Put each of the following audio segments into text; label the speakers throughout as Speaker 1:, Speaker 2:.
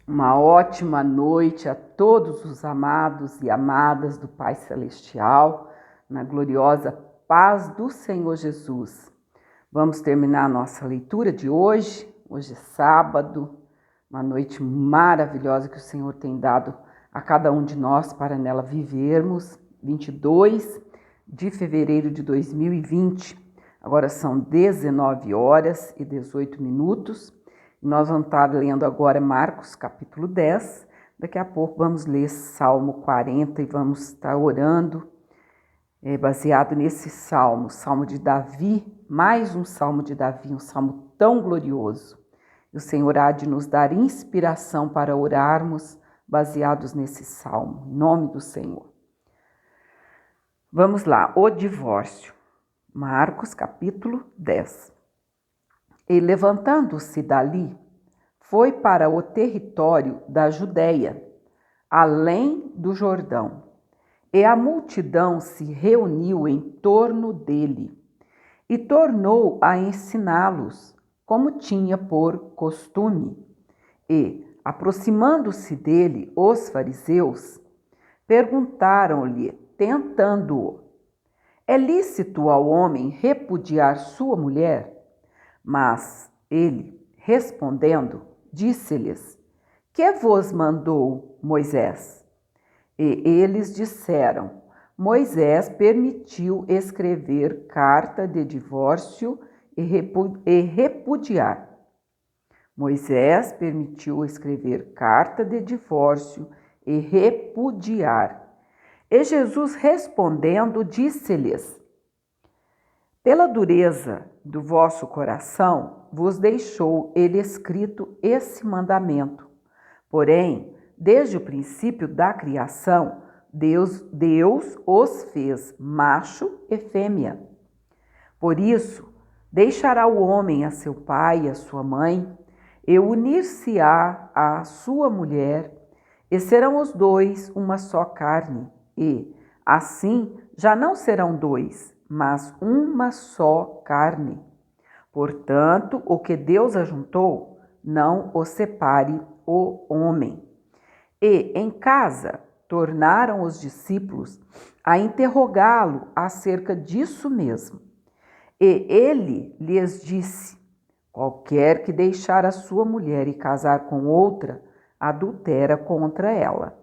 Speaker 1: Uma ótima noite a todos os amados e amadas do Pai Celestial, na gloriosa paz do Senhor Jesus. Vamos terminar a nossa leitura de hoje. Hoje é sábado, uma noite maravilhosa que o Senhor tem dado a cada um de nós para nela vivermos. 22 de fevereiro de 2020. Agora são 19 horas e 18 minutos. Nós vamos estar lendo agora Marcos capítulo 10, daqui a pouco vamos ler Salmo 40 e vamos estar orando baseado nesse salmo, Salmo de Davi, mais um Salmo de Davi, um salmo tão glorioso. E o Senhor há de nos dar inspiração para orarmos baseados nesse salmo, em nome do Senhor. Vamos lá, o divórcio, Marcos capítulo 10. E levantando-se dali, foi para o território da Judéia, além do Jordão, e a multidão se reuniu em torno dele, e tornou a ensiná-los, como tinha por costume. E, aproximando-se dele os fariseus, perguntaram-lhe, tentando-o: é lícito ao homem repudiar sua mulher? Mas ele, respondendo, disse-lhes: que vos mandou Moisés? E eles disseram: Moisés permitiu escrever carta de divórcio e repudiar. Moisés permitiu escrever carta de divórcio e repudiar. E Jesus respondendo, disse-lhes: pela dureza do vosso coração vos deixou ele escrito esse mandamento. Porém, desde o princípio da criação, Deus os fez macho e fêmea. Por isso, deixará o homem a seu pai e a sua mãe, e unir-se-á à sua mulher, e serão os dois uma só carne, e, assim, já não serão dois, mas uma só carne. Portanto, o que Deus ajuntou, não o separe o homem. E, em casa, tornaram os discípulos a interrogá-lo acerca disso mesmo. E ele lhes disse: qualquer que deixar a sua mulher e casar com outra, adultera contra ela.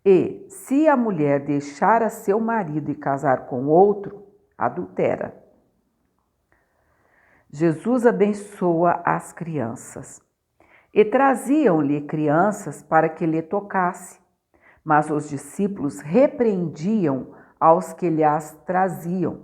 Speaker 1: E, se a mulher deixar a seu marido e casar com outro, adultera. Jesus abençoa as crianças. E traziam-lhe crianças para que lhe tocasse, mas os discípulos repreendiam aos que lhes traziam.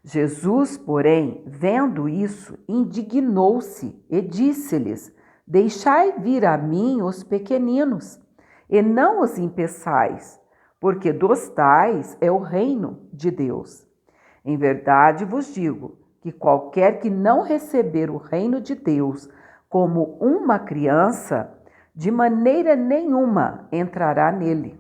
Speaker 1: Jesus, porém, vendo isso, indignou-se e disse-lhes: deixai vir a mim os pequeninos, e não os impeçais, porque dos tais é o reino de Deus. Em verdade vos digo que qualquer que não receber o reino de Deus como uma criança, de maneira nenhuma entrará nele.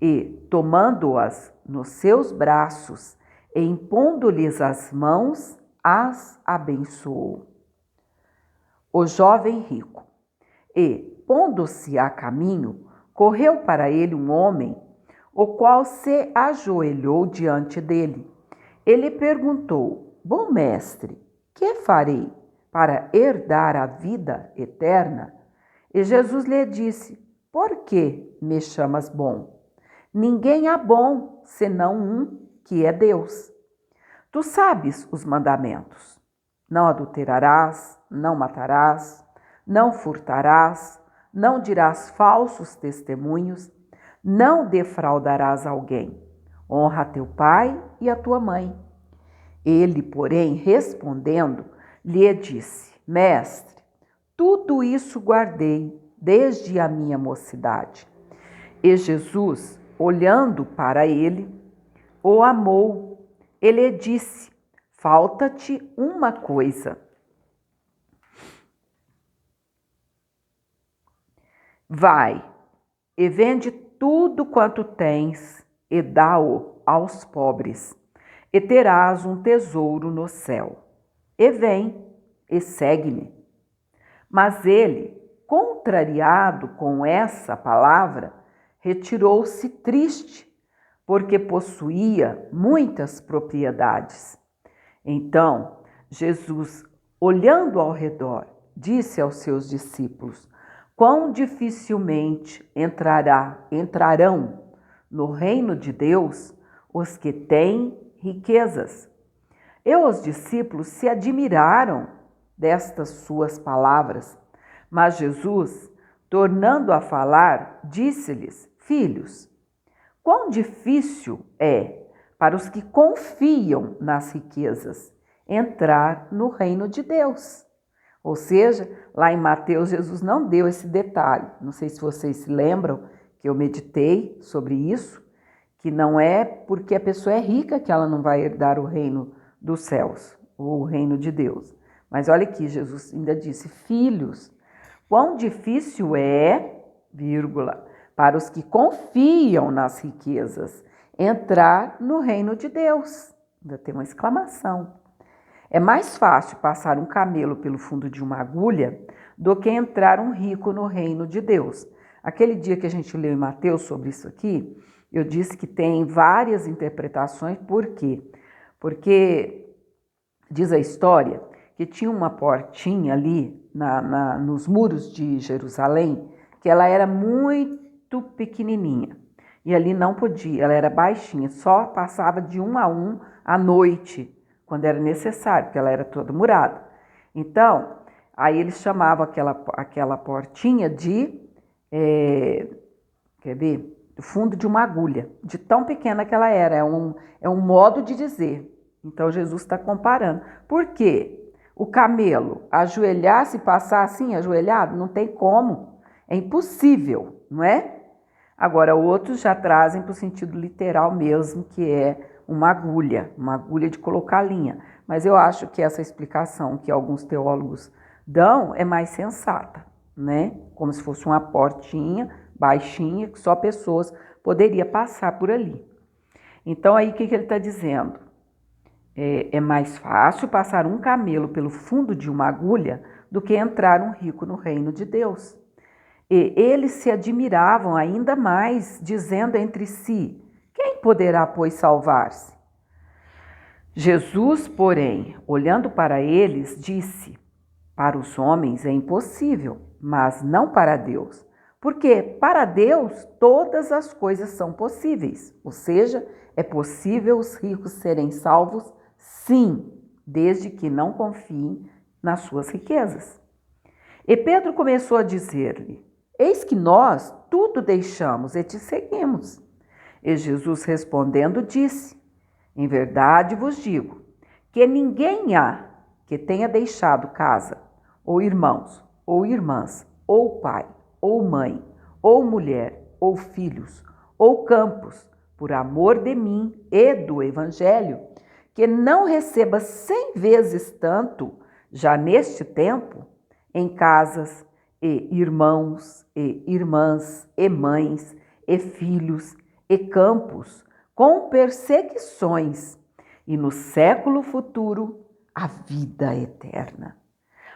Speaker 1: E, tomando-as nos seus braços e impondo-lhes as mãos, as abençoou. O jovem rico. E, pondo-se a caminho, correu para ele um homem, o qual se ajoelhou diante dele. Ele perguntou: bom mestre, que farei para herdar a vida eterna? E Jesus lhe disse: por que me chamas bom? Ninguém há bom, senão um, que é Deus. Tu sabes os mandamentos: não adulterarás, não matarás, não furtarás, não dirás falsos testemunhos, não defraudarás alguém, honra teu pai e a tua mãe. Ele, porém, respondendo, lhe disse: mestre, tudo isso guardei desde a minha mocidade. E Jesus, olhando para ele, o amou. Ele disse: falta-te uma coisa. Vai e vende tudo quanto tens e dá-o aos pobres, e terás um tesouro no céu. E vem e segue-me. Mas ele, contrariado com essa palavra, retirou-se triste, porque possuía muitas propriedades. Então, Jesus, olhando ao redor, disse aos seus discípulos: quão dificilmente entrarão no reino de Deus os que têm riquezas. E os discípulos se admiraram destas suas palavras, mas Jesus, tornando a falar, disse-lhes: filhos, quão difícil é para os que confiam nas riquezas entrar no reino de Deus. Ou seja, lá em Mateus, Jesus não deu esse detalhe. Não sei se vocês se lembram que eu meditei sobre isso, que não é porque a pessoa é rica que ela não vai herdar o reino dos céus, ou o reino de Deus. Mas olha aqui, Jesus ainda disse: filhos, quão difícil é, vírgula, para os que confiam nas riquezas entrar no reino de Deus. Ainda tem uma exclamação. É mais fácil passar um camelo pelo fundo de uma agulha do que entrar um rico no reino de Deus. Aquele dia que a gente leu em Mateus sobre isso aqui, eu disse que tem várias interpretações. Por quê? Porque diz a história que tinha uma portinha ali nos muros de Jerusalém, que ela era muito pequenininha. E ali não podia, ela era baixinha, só passava de um a um à noite, quando era necessário, porque ela era toda murada. Então, aí eles chamavam aquela portinha de, quer ver? Do fundo de uma agulha, de tão pequena que ela era. É um modo de dizer. Então, Jesus está comparando. Por quê? O camelo ajoelhar-se e passar assim, ajoelhado, não tem como. É impossível, não é? Agora, outros já trazem para o sentido literal mesmo, que é uma agulha de colocar linha. Mas eu acho que essa explicação que alguns teólogos dão é mais sensata, né? Como se fosse uma portinha baixinha que só pessoas poderiam passar por ali. Então, aí o que ele está dizendo? É mais fácil passar um camelo pelo fundo de uma agulha do que entrar um rico no reino de Deus. E eles se admiravam ainda mais, dizendo entre si: quem poderá, pois, salvar-se? Jesus, porém, olhando para eles, disse: para os homens é impossível, mas não para Deus. Porque para Deus todas as coisas são possíveis. Ou seja, é possível os ricos serem salvos, sim, desde que não confiem nas suas riquezas. E Pedro começou a dizer-lhe: eis que nós tudo deixamos e te seguimos. E Jesus respondendo disse: em verdade vos digo, que ninguém há que tenha deixado casa, ou irmãos, ou irmãs, ou pai, ou mãe, ou mulher, ou filhos, ou campos, por amor de mim e do Evangelho, que não receba 100 vezes tanto, já neste tempo, em casas, e irmãos, e irmãs, e mães, e filhos, e campos, com perseguições, e no século futuro a vida eterna.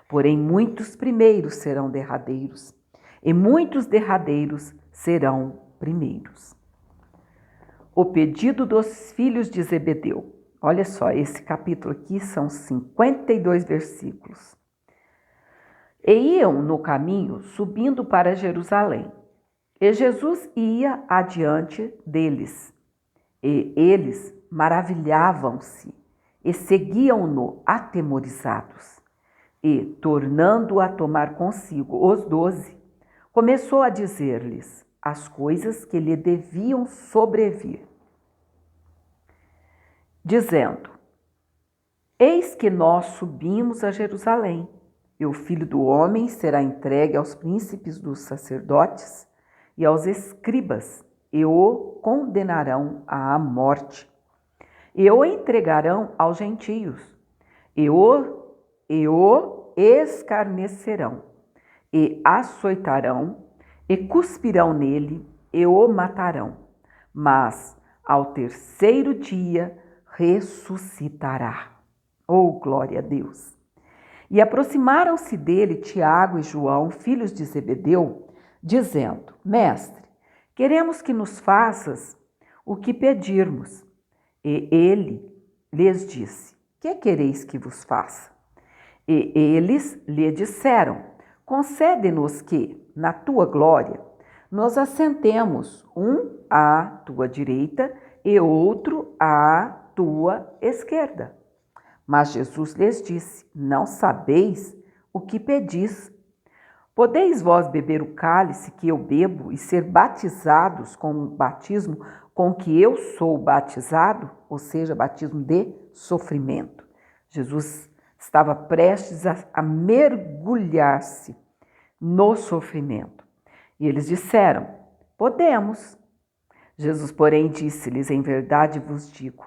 Speaker 1: Porém, muitos primeiros serão derradeiros, e muitos derradeiros serão primeiros. O pedido dos filhos de Zebedeu. Olha só, esse capítulo aqui são 52 versículos. E iam no caminho subindo para Jerusalém. E Jesus ia adiante deles. E eles maravilhavam-se e seguiam-no atemorizados. E, tornando a tomar consigo os 12, começou a dizer-lhes as coisas que lhe deviam sobrevir, dizendo: eis que nós subimos a Jerusalém, e o Filho do Homem será entregue aos príncipes dos sacerdotes e aos escribas, e o condenarão à morte, e o entregarão aos gentios, e o escarnecerão, e açoitarão, e cuspirão nele, e o matarão. Mas ao terceiro dia ressuscitará. Oh, glória a Deus! E aproximaram-se dele Tiago e João, filhos de Zebedeu, dizendo: Mestre, queremos que nos faças o que pedirmos. E ele lhes disse: Que quereis que vos faça? E eles lhe disseram: Concede-nos que, na tua glória, nos assentemos, um à tua direita e outro à tua esquerda. Mas Jesus lhes disse: Não sabeis o que pedis. Podeis vós beber o cálice que eu bebo e ser batizados com o batismo com que eu sou batizado? Ou seja, batismo de sofrimento. Jesus estava prestes a mergulhar-se no sofrimento. E eles disseram: Podemos. Jesus, porém, disse-lhes: Em verdade vos digo,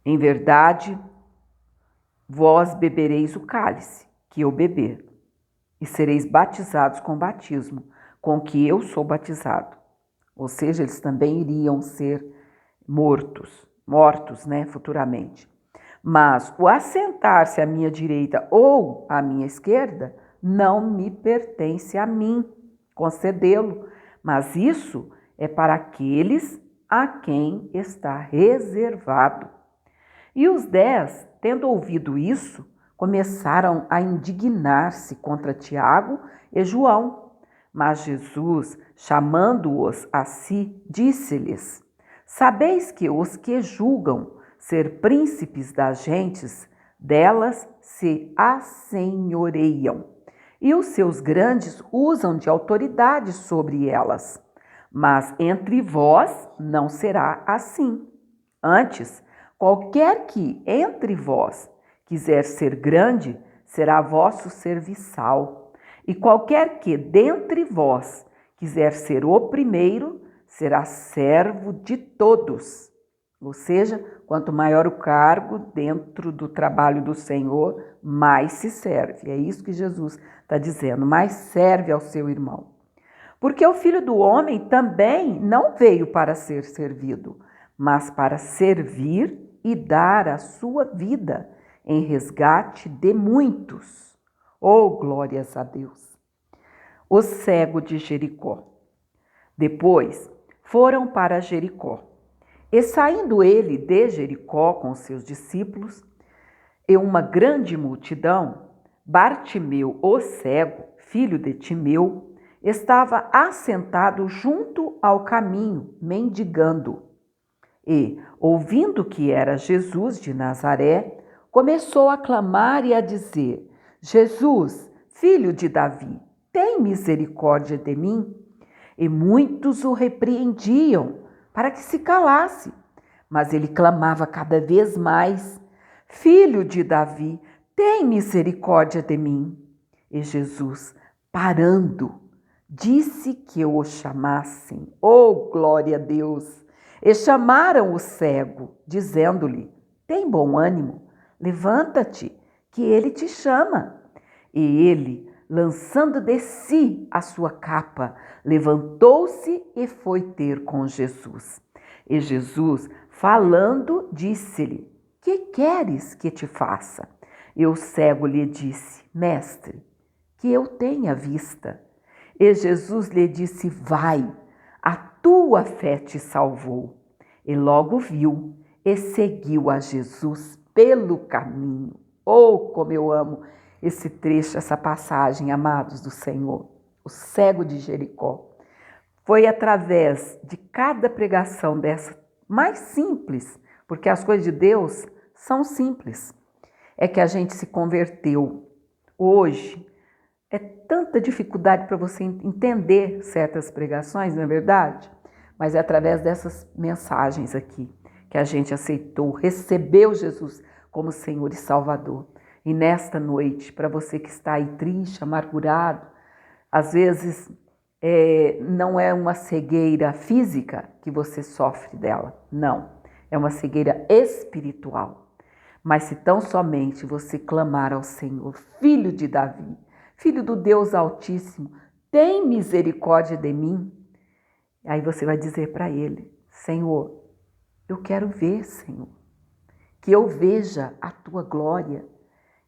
Speaker 1: em verdade vós bebereis o cálice que eu beber, e sereis batizados com o batismo com que eu sou batizado. Ou seja, eles também iriam ser mortos, futuramente. Mas o assentar-se à minha direita ou à minha esquerda não me pertence a mim concedê-lo, mas isso é para aqueles a quem está reservado. E os 10, tendo ouvido isso, começaram a indignar-se contra Tiago e João. Mas Jesus, chamando-os a si, disse-lhes: Sabeis que os que julgam ser príncipes das gentes, delas se assenhoreiam, e os seus grandes usam de autoridade sobre elas. Mas entre vós não será assim. Antes, qualquer que entre vós quiser ser grande, será vosso serviçal. E qualquer que dentre vós quiser ser o primeiro, será servo de todos. Ou seja, quanto maior o cargo dentro do trabalho do Senhor, mais se serve. É isso que Jesus está dizendo, mais serve ao seu irmão. Porque o Filho do Homem também não veio para ser servido, mas para servir e dar a sua vida em resgate de muitos. Oh, glórias a Deus! O cego de Jericó. Depois foram para Jericó. E saindo ele de Jericó com seus discípulos e uma grande multidão, Bartimeu, o cego, filho de Timeu, estava assentado junto ao caminho, mendigando. E, ouvindo que era Jesus de Nazaré, começou a clamar e a dizer: Jesus, filho de Davi, tem misericórdia de mim? E muitos o repreendiam para que se calasse. Mas ele clamava cada vez mais: Filho de Davi, tem misericórdia de mim. E Jesus, parando, disse que o chamassem. Oh, glória a Deus! E chamaram o cego, dizendo-lhe: Tem bom ânimo, levanta-te, que ele te chama. E ele, lançando de si a sua capa, levantou-se e foi ter com Jesus. E Jesus, falando, disse-lhe: Que queres que te faça? E o cego lhe disse: Mestre, que eu tenha vista. E Jesus lhe disse: Vai, a tua fé te salvou. E logo viu e seguiu a Jesus pelo caminho. Oh, como eu amo esse trecho, essa passagem, amados do Senhor. O cego de Jericó. Foi através de cada pregação dessa, mais simples, porque as coisas de Deus são simples, é que a gente se converteu. Hoje, é tanta dificuldade para você entender certas pregações, não é verdade? Mas é através dessas mensagens aqui que a gente aceitou, recebeu Jesus como Senhor e Salvador. E nesta noite, para você que está aí triste, amargurado, às vezes não é uma cegueira física que você sofre dela, não. É uma cegueira espiritual. Mas se tão somente você clamar ao Senhor, Filho de Davi, Filho do Deus Altíssimo, tem misericórdia de mim. Aí você vai dizer para ele: Senhor, eu quero ver, Senhor, que eu veja a tua glória,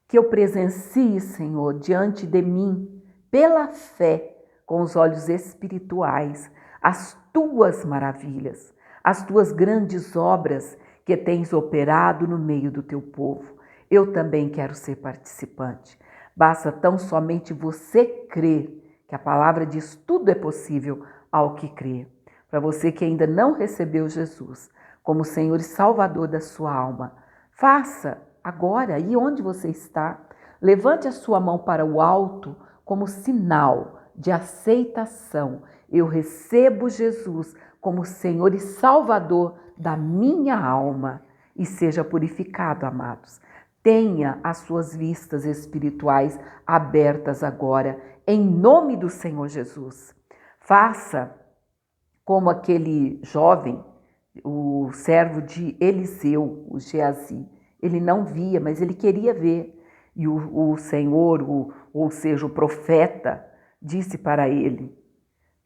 Speaker 1: que eu presencie, Senhor, diante de mim, pela fé, com os olhos espirituais, as tuas maravilhas, as tuas grandes obras que tens operado no meio do teu povo. Eu também quero ser participante. Basta tão somente você crer, que a palavra diz tudo é possível ao que crê. Para você que ainda não recebeu Jesus como Senhor e Salvador da sua alma, faça agora, aí onde você está, levante a sua mão para o alto como sinal de aceitação. Eu recebo Jesus como Senhor e Salvador da minha alma. E seja purificado, amados. Tenha as suas vistas espirituais abertas agora, em nome do Senhor Jesus. Faça como aquele jovem, o servo de Eliseu, o Geazi. Ele não via, mas ele queria ver. E o Senhor, ou seja, o profeta, disse para ele: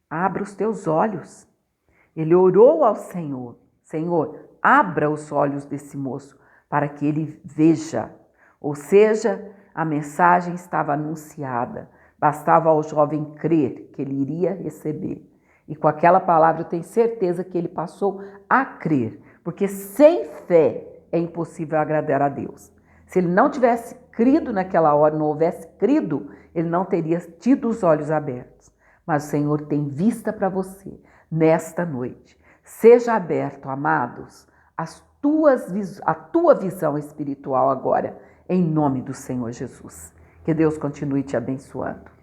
Speaker 1: abra os teus olhos. Ele orou ao Senhor: Senhor, abra os olhos desse moço para que ele veja. Ou seja, a mensagem estava anunciada. Bastava ao jovem crer que ele iria receber. E com aquela palavra eu tenho certeza que ele passou a crer. Porque sem fé é impossível agradar a Deus. Se ele não tivesse crido naquela hora, não houvesse crido, ele não teria tido os olhos abertos. Mas o Senhor tem vista para você nesta noite. Seja aberto, amados, a tua visão espiritual agora, em nome do Senhor Jesus. Que Deus continue te abençoando.